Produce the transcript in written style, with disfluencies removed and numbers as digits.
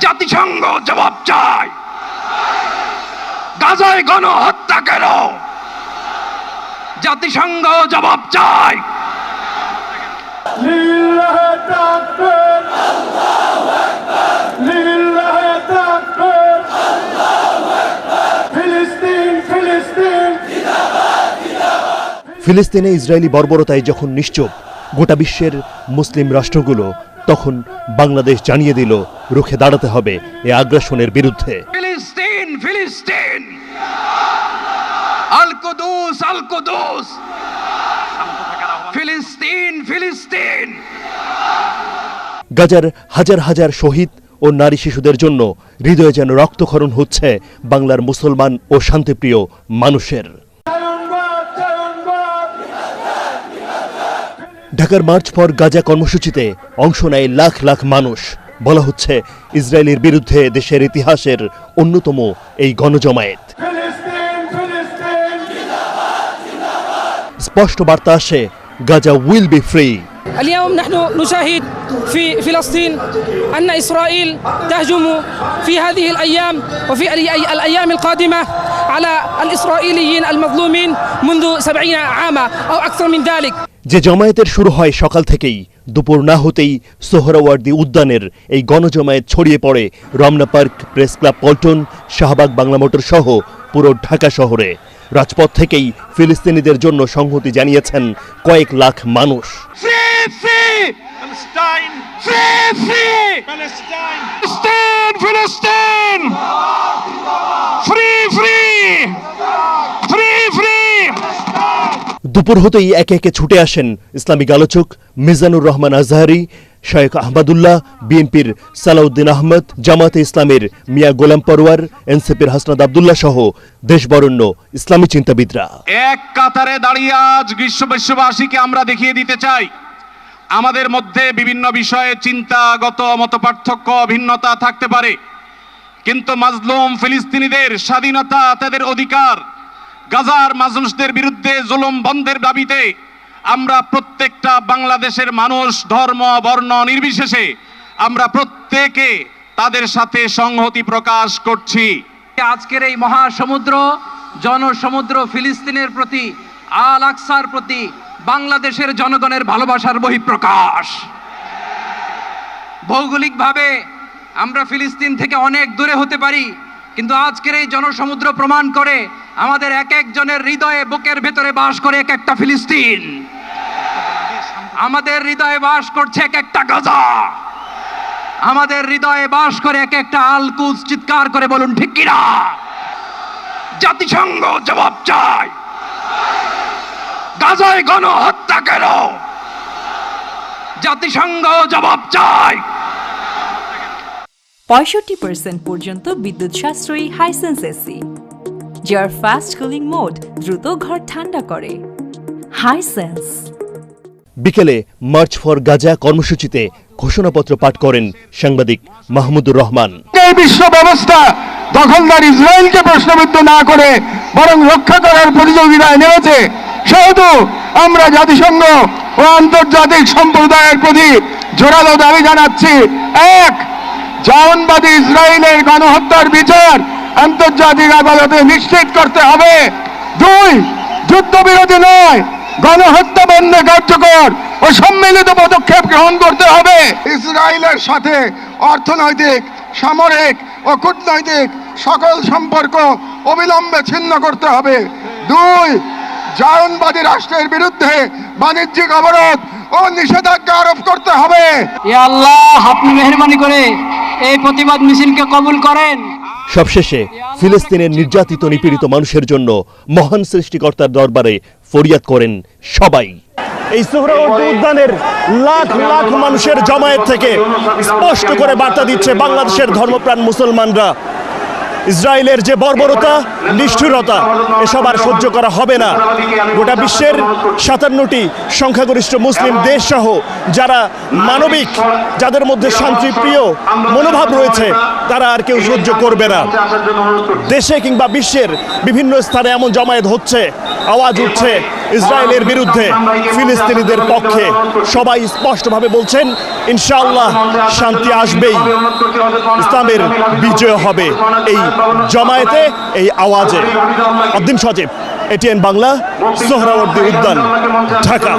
জাতিসংঘ জবাব চায়। গাজায় গণহত্যা কেন? জাতিসংঘ জবাব চায়। ফিলিস্তিনে ইসরায়েলি বর্বরতায় যখন নিশ্চুপ গোটা বিশ্বের মুসলিম রাষ্ট্রগুলো, তখন বাংলাদেশ জানিয়ে দিল রুখে দাঁড়াতে হবে এই আগ্রাসনের বিরুদ্ধে। ফিলিস্তিন ফিলিস্তিন, আল কুদুস আল কুদুস, ফিলিস্তিন ফিলিস্তিন। গাজার হাজার হাজার শহীদ ও নারী শিশুদের জন্য হৃদয়ে যেন রক্তক্ষরণ হচ্ছে বাংলার মুসলমান ও শান্তিপ্রিয় মানুষের। ঢাকার মার্চ ফর গাজা কর্মসূচিতে অংশ নেয় লাখ লাখ মানুষ। বলা হচ্ছে ইসরায়েলের বিরুদ্ধে দেশের ইতিহাসের অন্যতম এই গণজমায়েত। স্পষ্ট বার্তা আসে, গাজা উইল বি ফ্রি। اليوم نحن نشاهد في فلسطين أن إسرائيل تهجم في هذه الأيام وفي الأيام القادمة على الإسرائيليين المظلومين منذ 70 عاما أو أكثر من ذلك। যে জমায়েতের শুরু হয় সকাল থেকেই, দুপুর না হতেই সোহরাওয়ার্দী উদ্যানের এই গণজমায়েত ছড়িয়ে পড়ে Ramna park, press club Paltan, Shahbag, Bangla motor সহ পুরো ঢাকা শহরে। রাজপথ থেকেই ফিলিস্তিনিদের জন্য সংহতি জানিয়েছেন কয়েক লাখ মানুষ। দুপুর হতেই একে একে ছুটে আসেন ইসলামিক আলোচক মিজানুর রহমান আজহারি, শেখ আহমদুল্লাহ, বিএনপির সালাউদ্দিন আহমদ, জামাতে ইসলামের মিয়া গোলাম পরওয়ার, এনসিপির হাসনাত আব্দুল্লাহ সহ দেশবরেণ্য ইসলামী চিন্তাবিদরা। এক কাতারে দাঁড়িয়ে আজ বিশ্ববাসীকে আমরা দেখিয়ে দিতে চাই, আমাদের মধ্যে বিভিন্ন বিষয়ে চিন্তাগত মতপার্থক্য, ভিন্নতা থাকতে পারে, কিন্তু মাজলুম ফিলিস্তিনিদের স্বাধীনতা, তাদের অধিকার, গাজার মানুষদের বিরুদ্ধে জুলুম বন্ধের দাবিতে আমরা প্রত্যেকটা বাংলাদেশের মানুষ, ধর্ম বর্ণ নির্বিশেষে আমরা প্রত্যেকে তাদের সাথে সংহতি প্রকাশ করছি। আজকের এই মহাসমুদ্র, জনসমুদ্র ফিলিস্তিনের প্রতি, আল আকসার প্রতি বাংলাদেশের জনগণের ভালোবাসার বহিঃপ্রকাশ। ভৌগোলিকভাবে আমরা ফিলিস্তিন থেকে অনেক দূরে হতে পারি, কিন্তু আজকের এই জনসমুদ্র প্রমাণ করে আমাদের এক একজনের হৃদয়ে, বুকের ভেতরে বাস করে এক একটা ফিলিস্তিন। আমাদের হৃদয়ে বাস করছে এক একটা গাজা, আমাদের হৃদয়ে বাস করে এক একটা আল কুদস। চিৎকার করে বলুন ঠিক কিনা? জাতিসংঘ জবাব চায়। গাজায় গণহত্যা কেন? জাতিসংঘ জবাব চায়। 65% পর্যন্ত বিদ্যুৎ সাশ্রয়ী হাইসেন্স এসি, যার ফাস্ট কুলিং মোড দ্রুত ঘর ঠান্ডা করে। হাইসেন্স। বিকেলে মার্চ ফর গাজা কর্মসূচিতে ঘোষণাপত্র পাঠ করেন সাংবাদিক মাহমুদুর রহমান। এই বিশ্ব ব্যবস্থা দখলদার ইসরায়েলকে প্রশ্নবিদ্ধ না করে বরং রক্ষা করার প্রতিযোগিতায় নেমেছে, সেহেতু আমরা জাতিসংঘ ও আন্তর্জাতিক সম্প্রদায়ের প্রতি জোরালো দাবি জানাচ্ছি। এক, জায়নবাদী ইসরায়েলের গণহত্যার বিচার আন্তর্জাতিক আদালতে নিশ্চিত করতে হবে। দুই, যুদ্ধবিরতি নয়, গণহত্যা বন্ধে কার্যকর ও সম্মিলিত পদক্ষেপ গ্রহণ করতে হবে। ইসরায়েলের সাথে অর্থনৈতিক, সামরিক ও কূটনৈতিক সকল সম্পর্ক অবিলম্বে ছিন্ন করতে হবে। দুই, জায়নবাদী রাষ্ট্রের বিরুদ্ধে বাণিজ্যিক অবরোধ ও নিষেধাজ্ঞা আরোপ করতে হবে। ইয়া আল্লাহ, আপনি মেহেরবানি করে এই প্রতিবাদ মিছিলকে কবুল করেন। সবশেষে ফিলিস্তিনের নির্যাতিত নিপীড়িত মানুষের জন্য মহান সৃষ্টিকর্তার দরবারে ফরিয়াদ করেন সবাই। এই সোহরাওয়ার্দী উদ্যানের লাখ লাখ মানুষের জমায়েত থেকে স্পষ্ট করে বার্তা দিচ্ছে বাংলাদেশের ধর্মপ্রাণ মুসলমানরা, ইসরায়েলের যে বর্বরতা, নিষ্ঠুরতা, এসব আর সহ্য করা হবে না। গোটা বিশ্বের 57টি সংখ্যাগরিষ্ঠ মুসলিম দেশ সহ যারা মানবিক, যাদের মধ্যে শান্তিপ্রিয় মনোভাব রয়েছে, তারা আর কেউ সহ্য করবে না। দেশে কিংবা বিশ্বের বিভিন্ন স্থানে এমন জমায়েত হচ্ছে, আওয়াজ উঠছে, ইসরায়েলের বিরুদ্ধে ফিলিস্তিনিদের পক্ষে সবাই স্পষ্টভাবে বলছেন ইনশাআল্লাহ শান্তি আসবেই, ইসলামের বিজয় হবে এই জমায়েতে, এই আওয়াজে। আব্দিন সজীব, এটিএন বাংলা, সোহরাওয়ার্দী উদ্যান, ঢাকা।